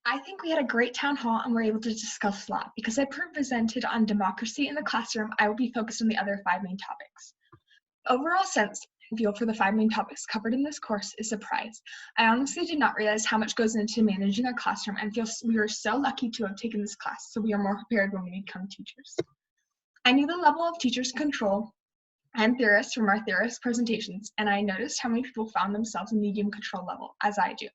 I think we had a great town hall and were able to discuss a lot. Because I presented on democracy in the classroom, I will be focused on the other five main topics. Overall sense and feel for the five main topics covered in this course is surprise. I honestly did not realize how much goes into managing a classroom and feel we are so lucky to have taken this class, so we are more prepared when we become teachers. I knew the level of teachers' control and theorists from our theorist presentations, and I noticed how many people found themselves in medium control level, as I do.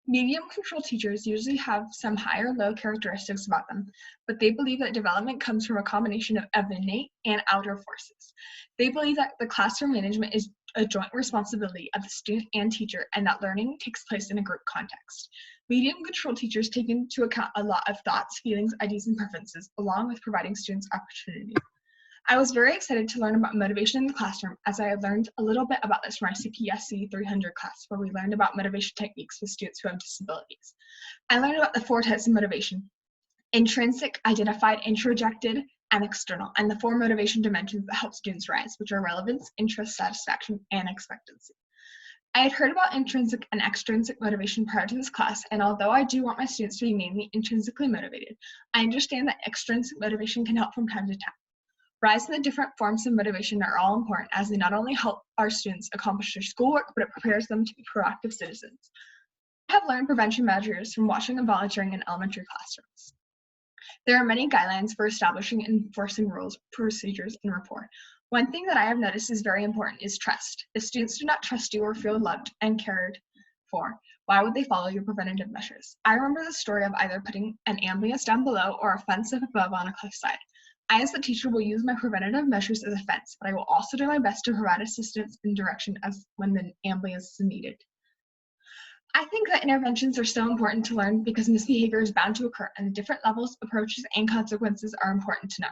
Medium control teachers usually have some high or low characteristics about them, but they believe that development comes from a combination of innate and outer forces. They believe that the classroom management is a joint responsibility of the student and teacher, and that learning takes place in a group context. Medium control teachers take into account a lot of thoughts, feelings, ideas, and preferences, along with providing students opportunity. I was very excited to learn about motivation in the classroom, as I had learned a little bit about this from our CPSC 300 class, where we learned about motivation techniques with students who have disabilities. I learned about the four types of motivation: intrinsic, identified, introjected, and external, and the four motivation dimensions that help students rise, which are relevance, interest, satisfaction, and expectancy. I had heard about intrinsic and extrinsic motivation prior to this class, and although I do want my students to be mainly intrinsically motivated, I understand that extrinsic motivation can help from time to time. Rise in the different forms of motivation are all important, as they not only help our students accomplish their schoolwork, but it prepares them to be proactive citizens. I have learned prevention measures from watching and volunteering in elementary classrooms. There are many guidelines for establishing and enforcing rules, procedures, and rapport. One thing that I have noticed is very important is trust. If students do not trust you or feel loved and cared for, why would they follow your preventative measures? I remember the story of either putting an ambulance down below or a fence up above on a cliffside. I, as the teacher, will use my preventative measures as a fence, but I will also do my best to provide assistance and direction as when the ambulance is needed. I think that interventions are so important to learn because misbehavior is bound to occur, and the different levels, approaches, and consequences are important to know.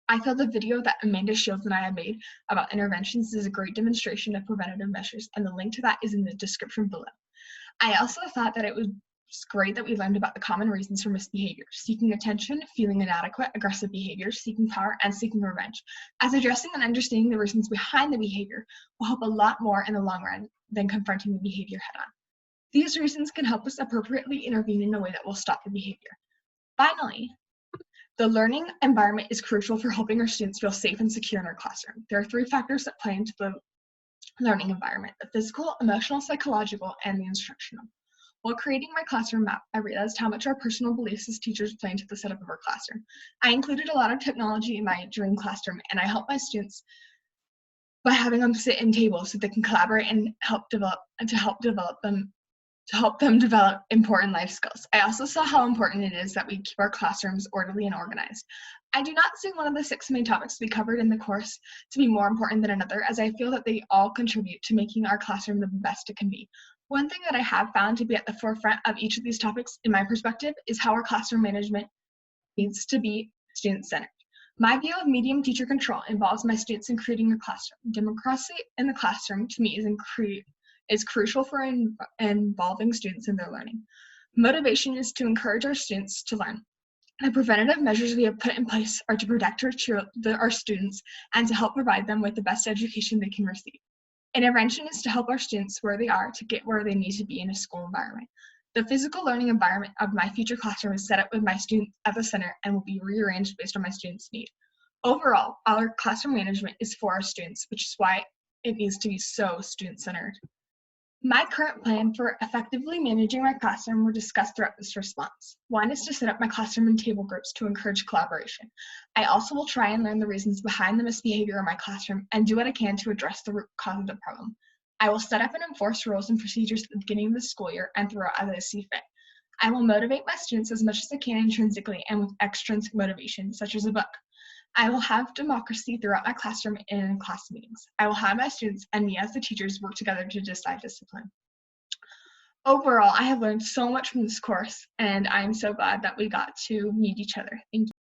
I feel the video that Amanda Shields and I have made about interventions is a great demonstration of preventative measures, and the link to that is in the description below. I also thought that it was great that we learned about the common reasons for misbehavior: seeking attention, feeling inadequate, aggressive behavior, seeking power, and seeking revenge. As addressing and understanding the reasons behind the behavior will help a lot more in the long run than confronting the behavior head on. These reasons can help us appropriately intervene in a way that will stop the behavior. Finally, the learning environment is crucial for helping our students feel safe and secure in our classroom. There are three factors that play into the learning environment: the physical, emotional, psychological, and the instructional. While creating my classroom map, I realized how much our personal beliefs as teachers play into the setup of our classroom. I included a lot of technology in my dream classroom, and I help my students by having them sit in tables so they can collaborate and help them develop important life skills. I also saw how important it is that we keep our classrooms orderly and organized. I do not see one of the six main topics we covered in the course to be more important than another, as I feel that they all contribute to making our classroom the best it can be. One thing that I have found to be at the forefront of each of these topics, in my perspective, is how our classroom management needs to be student-centered. My view of medium teacher control involves my students in creating a classroom. Democracy in the classroom, to me, is crucial for involving students in their learning. Motivation is to encourage our students to learn. The preventative measures we have put in place are to protect our students and to help provide them with the best education they can receive. Intervention is to help our students where they are to get where they need to be in a school environment. The physical learning environment of my future classroom is set up with my students at the center and will be rearranged based on my students' need. Overall, our classroom management is for our students, which is why it needs to be so student-centered. My current plan for effectively managing my classroom were discussed throughout this response. One is to set up my classroom in table groups to encourage collaboration. I also will try and learn the reasons behind the misbehavior in my classroom and do what I can to address the root cause of the problem. I will set up and enforce rules and procedures at the beginning of the school year and throughout as I see fit. I will motivate my students as much as I can intrinsically and with extrinsic motivation, such as a book. I will have democracy throughout my classroom and in class meetings. I will have my students and me as the teachers work together to decide discipline. Overall, I have learned so much from this course, and I'm so glad that we got to meet each other. Thank you.